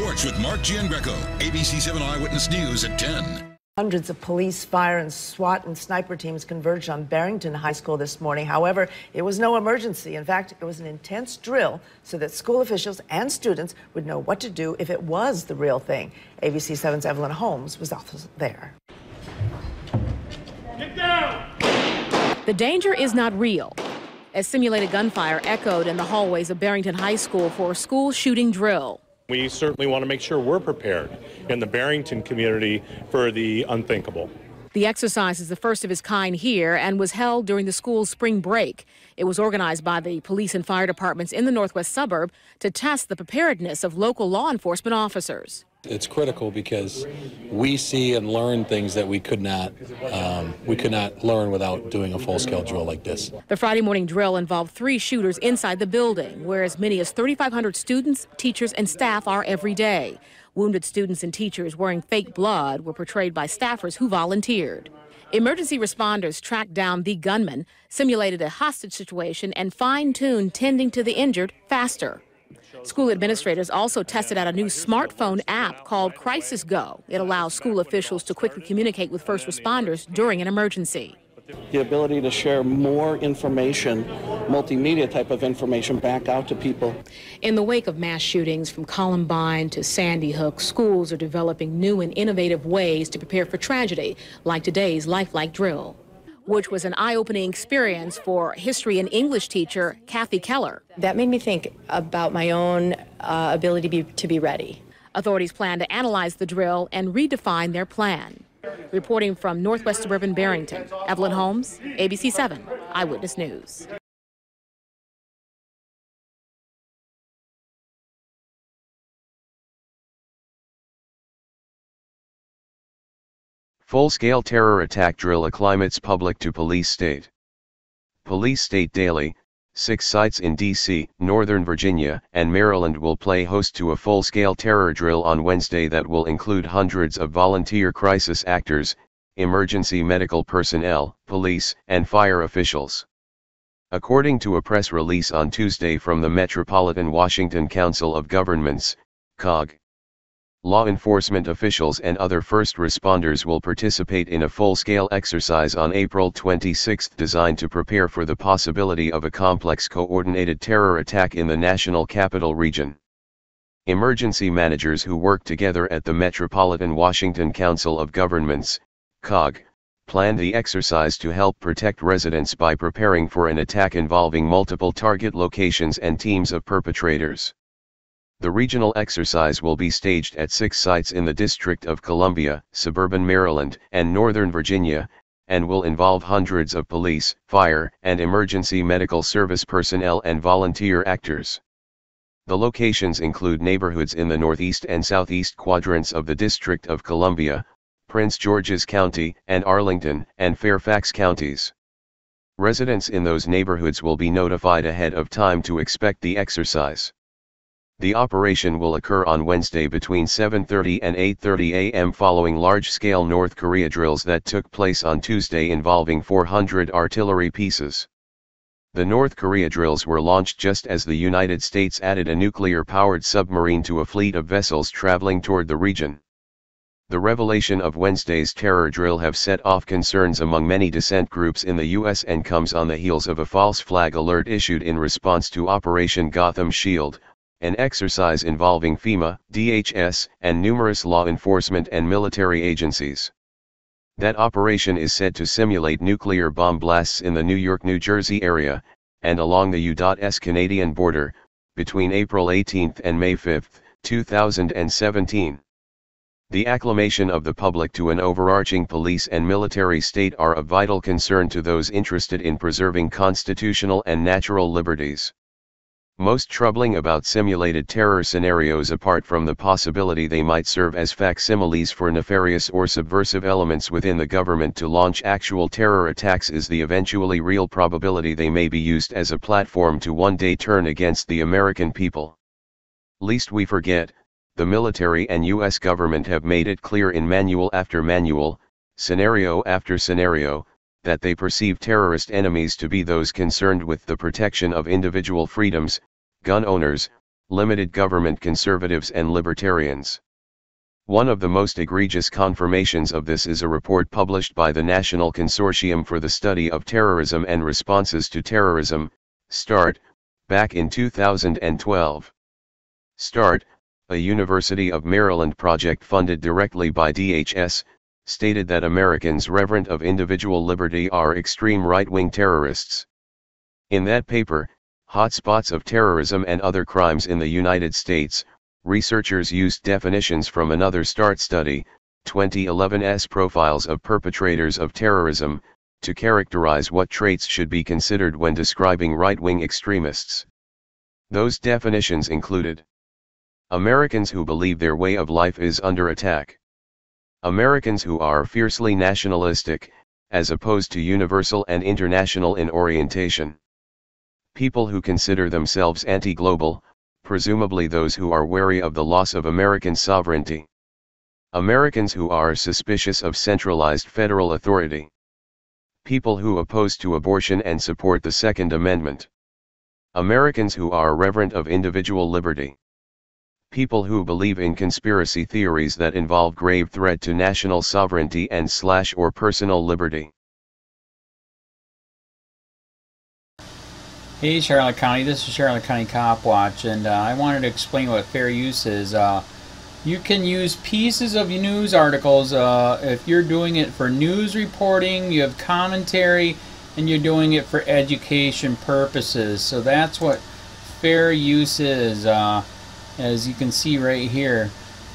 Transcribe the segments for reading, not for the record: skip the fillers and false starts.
Porch with Mark Giangreco, ABC 7 Eyewitness News at 10. Hundreds of police, fire, and SWAT and sniper teams converged on Barrington High School this morning. However, it was no emergency. In fact, it was an intense drill so that school officials and students would know what to do if it was the real thing. ABC 7's Evelyn Holmes was also there. Get down! The danger is not real, as simulated gunfire echoed in the hallways of Barrington High School for a school shooting drill. We certainly want to make sure we're prepared in the Barrington community for the unthinkable. The exercise is the first of its kind here and was held during the school's spring break. It was organized by the police and fire departments in the northwest suburb to test the preparedness of local law enforcement officers. It's critical because we see and learn things that we could not learn without doing a full-scale drill like this. The Friday morning drill involved 3 shooters inside the building, where as many as 3,500 students, teachers, and staff are every day. Wounded students and teachers wearing fake blood were portrayed by staffers who volunteered. Emergency responders tracked down the gunman, simulated a hostage situation, and fine-tuned tending to the injured faster. School administrators also tested out a new smartphone app called Crisis Go. It allows school officials to quickly communicate with first responders during an emergency. The ability to share more information, multimedia type of information, back out to people. In the wake of mass shootings from Columbine to Sandy Hook, schools are developing new and innovative ways to prepare for tragedy, like today's lifelike drill, which was an eye-opening experience for history and English teacher Kathy Keller. That made me think about my own ability to be ready. Authorities plan to analyze the drill and redefine their plan. Reporting from northwest suburban Barrington, Evelyn Holmes, ABC 7 Eyewitness News. Full-scale terror attack drill Acclimates public to police state. Police state daily, 6 sites in D.C., Northern Virginia, and Maryland will play host to a full-scale terror drill on Wednesday that will include hundreds of volunteer crisis actors, emergency medical personnel, police, and fire officials. According to a press release on Tuesday from the Metropolitan Washington Council of Governments, COG, law enforcement officials and other first responders will participate in a full-scale exercise on April 26 designed to prepare for the possibility of a complex coordinated terror attack in the national capital region. Emergency managers who work together at the Metropolitan Washington Council of Governments, COG, planned the exercise to help protect residents by preparing for an attack involving multiple target locations and teams of perpetrators. The regional exercise will be staged at 6 sites in the District of Columbia, suburban Maryland, and Northern Virginia, and will involve hundreds of police, fire, and emergency medical service personnel and volunteer actors. The locations include neighborhoods in the northeast and southeast quadrants of the District of Columbia, Prince George's County, and Arlington and Fairfax counties. Residents in those neighborhoods will be notified ahead of time to expect the exercise. The operation will occur on Wednesday between 7:30 and 8:30 a.m. following large-scale North Korea drills that took place on Tuesday involving 400 artillery pieces. The North Korea drills were launched just as the United States added a nuclear-powered submarine to a fleet of vessels traveling toward the region. The revelation of Wednesday's terror drill have set off concerns among many dissent groups in the U.S. and comes on the heels of a false flag alert issued in response to Operation Gotham Shield, an exercise involving FEMA, DHS, and numerous law enforcement and military agencies. That operation is said to simulate nuclear bomb blasts in the New York-New Jersey area, and along the U.S. Canadian border, between April 18 and May 5, 2017. The acclamation of the public to an overarching police and military state are of vital concern to those interested in preserving constitutional and natural liberties. Most troubling about simulated terror scenarios, apart from the possibility they might serve as facsimiles for nefarious or subversive elements within the government to launch actual terror attacks, is the eventually real probability they may be used as a platform to one day turn against the American people. Lest we forget, the military and U.S. government have made it clear in manual after manual, scenario after scenario, that they perceive terrorist enemies to be those concerned with the protection of individual freedoms, gun owners, limited government conservatives and libertarians. One of the most egregious confirmations of this is a report published by the National Consortium for the Study of Terrorism and Responses to Terrorism, START, back in 2012. START, a University of Maryland project funded directly by DHS, stated that Americans reverent of individual liberty are extreme right-wing terrorists. In that paper, Hotspots of Terrorism and Other Crimes in the United States, researchers used definitions from another START study, 2011's Profiles of Perpetrators of Terrorism, to characterize what traits should be considered when describing right-wing extremists. Those definitions included: Americans who believe their way of life is under attack. Americans who are fiercely nationalistic, as opposed to universal and international in orientation. People who consider themselves anti-global, presumably those who are wary of the loss of American sovereignty. Americans who are suspicious of centralized federal authority. People who oppose to abortion and support the Second Amendment. Americans who are reverent of individual liberty. People who believe in conspiracy theories that involve grave threat to national sovereignty and or personal liberty. Hey Charlotte County, this is Charlotte County Cop Watch, and I wanted to explain what fair use is. You can use pieces of news articles if you're doing it for news reporting, you have commentary, and you're doing it for education purposes. So that's what fair use is, as you can see right here.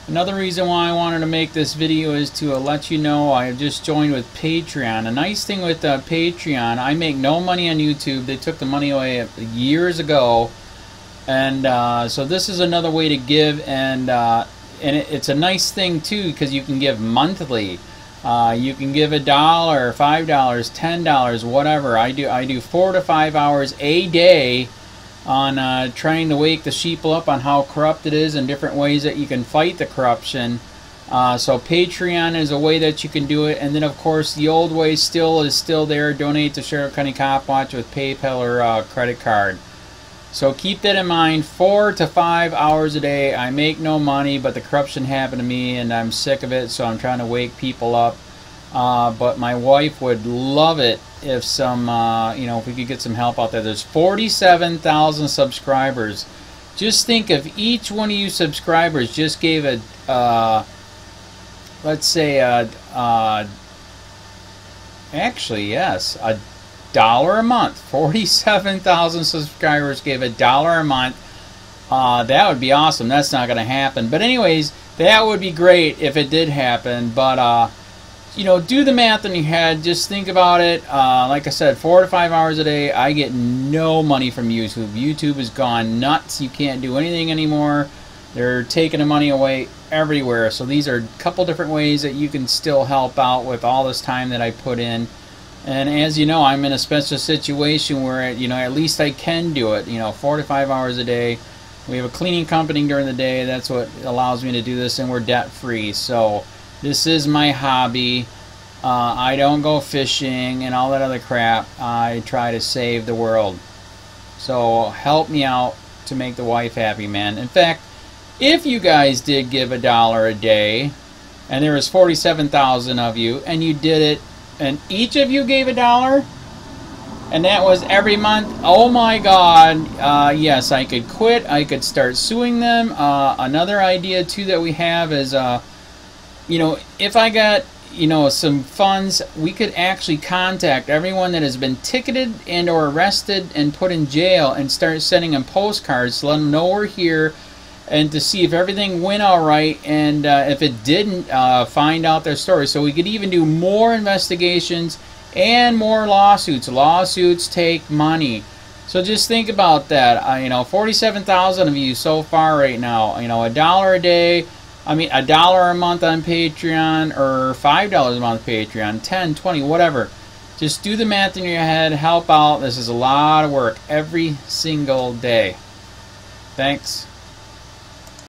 Another reason why I wanted to make this video is to let you know I have just joined with Patreon. A nice thing with Patreon, I make no money on YouTube. They took the money away years ago, and so this is another way to give, and it's a nice thing too because you can give monthly. You can give $1, $5, $10, whatever. I do 4 to 5 hours a day on trying to wake the sheeple up on how corrupt it is and different ways that you can fight the corruption. So Patreon is a way that you can do it, and then of course the old way is still there. Donate to Charlotte County Cop Watch with PayPal or credit card. So keep that in mind. 4 to 5 hours a day. I make no money, but the corruption happened to me and I'm sick of it, so I'm trying to wake people up. But my wife would love it if some, if we could get some help out there. There's 47,000 subscribers. Just think if each one of you subscribers just gave a, let's say, actually, yes, $1 a month. 47,000 subscribers gave $1 a month. That would be awesome. That's not going to happen. But anyways, that would be great if it did happen. But, do the math in your head. Just think about it. Like I said, 4 to 5 hours a day. I get no money from YouTube. YouTube has gone nuts. You can't do anything anymore. They're taking the money away everywhere. So these are a couple different ways that you can still help out with all this time that I put in. And as you know, I'm in a special situation where, at least I can do it. 4 to 5 hours a day. We have a cleaning company during the day. That's what allows me to do this, and we're debt-free. So this is my hobby. I don't go fishing and all that other crap. I try to save the world. So help me out to make the wife happy, man. In fact, if you guys did give $1 a day, and there was 47,000 of you, and you did it, and each of you gave $1, and that was every month, oh my God, yes, I could quit. I could start suing them. Another idea too that we have is, if I got, some funds, we could actually contact everyone that has been ticketed and or arrested and put in jail and start sending them postcards to let them know we're here, and to see if everything went all right, and if it didn't, find out their story. So we could even do more investigations and more lawsuits. Lawsuits take money. So just think about that. 47,000 of you so far right now. $1 a day. $1 a month on Patreon, or $5 a month Patreon, 10, 20, whatever. Just do the math in your head. Help out. This is a lot of work every single day. Thanks.